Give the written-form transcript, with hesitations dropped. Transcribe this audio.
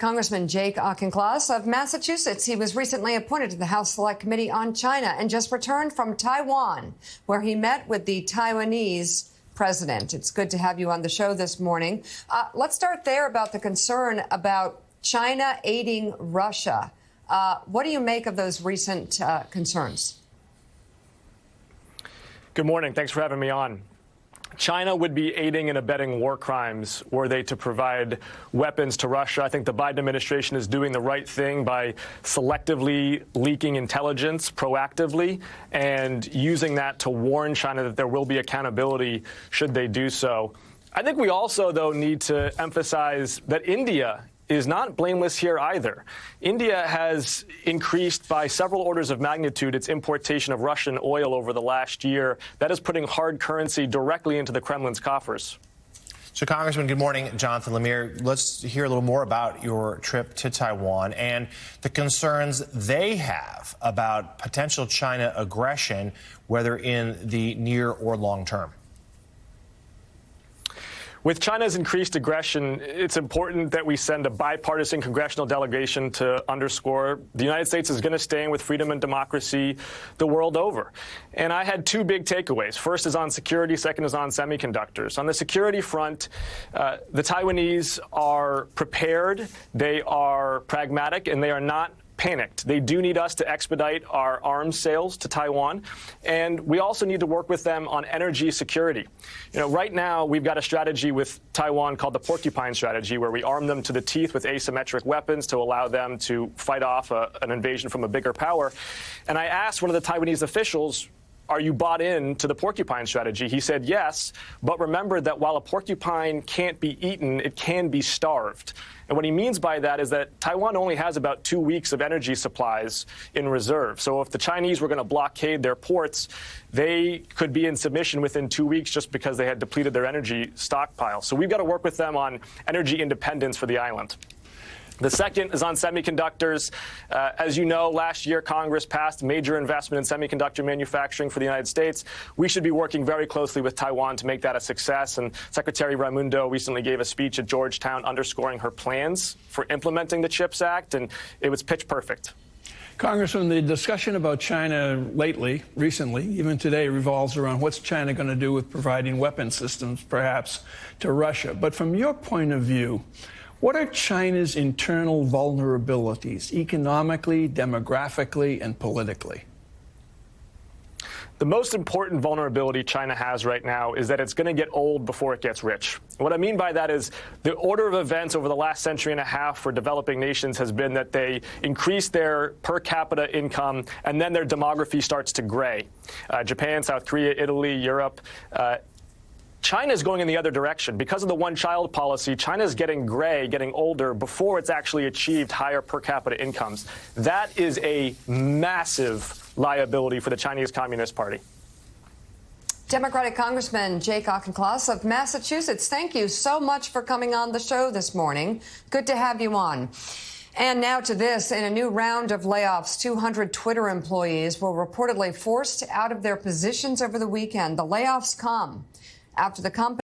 Congressman Jake Auchincloss of Massachusetts. He was recently appointed to the House Select Committee on China and just returned from Taiwan, where he met with the Taiwanese president. It's good to have you on the show this morning. Let's start there about the concern about China aiding Russia. What do you make of those recent concerns? Good morning. Thanks for having me on. China would be aiding and abetting war crimes were they to provide weapons to Russia. I think the Biden administration is doing the right thing by selectively leaking intelligence proactively and using that to warn China that there will be accountability should they do so. I think we also, though, need to emphasize that India is not blameless here either. India has increased by several orders of magnitude its importation of Russian oil over the last year. That is putting hard currency directly into the Kremlin's coffers. So, Congressman, good morning. Jonathan Lemire. Let's hear a little more about your trip to Taiwan and the concerns they have about potential China aggression, whether in the near or long term. With China's increased aggression, it's important that we send a bipartisan congressional delegation to underscore the United States is going to stand with freedom and democracy the world over. And I had two big takeaways. First is on security. Second is on semiconductors. On the security front, the Taiwanese are prepared. They are pragmatic, and they are not panicked. They do need us to expedite our arms sales to Taiwan, and we also need to work with them on energy security. You know, right now we've got a strategy with Taiwan called the Porcupine strategy, where we arm them to the teeth with asymmetric weapons to allow them to fight off an invasion from a bigger power. And I asked one of the Taiwanese officials, are you bought in to the porcupine strategy? He said yes, but remember that while a porcupine can't be eaten, it can be starved. And what he means by that is that Taiwan only has about 2 weeks of energy supplies in reserve. So if the Chinese were going to blockade their ports, they could be in submission within 2 weeks just because they had depleted their energy stockpile. So we've got to work with them on energy independence for the island. The second is on semiconductors. As you know, last year, Congress passed major investment in semiconductor manufacturing for the United States. We should be working very closely with Taiwan to make that a success. And Secretary Raimundo recently gave a speech at Georgetown underscoring her plans for implementing the CHIPS Act, and it was pitch perfect. Congressman, the discussion about China recently, even today, revolves around what's China going to do with providing weapon systems, perhaps, to Russia. But from your point of view, what are China's internal vulnerabilities, economically, demographically, and politically? The most important vulnerability China has right now is that it's going to get old before it gets rich. What I mean by that is the order of events over the last century and a half for developing nations has been that they increase their per capita income and then their demography starts to gray. Japan, South Korea, Italy, Europe. China is going in the other direction. Because of the one-child policy, China is getting gray, getting older, before it's actually achieved higher per capita incomes. That is a massive liability for the Chinese Communist Party. Democratic Congressman Jake Auchincloss of Massachusetts, thank you so much for coming on the show this morning. Good to have you on. And now to this. In a new round of layoffs, 200 Twitter employees were reportedly forced out of their positions over the weekend. The layoffs come after the company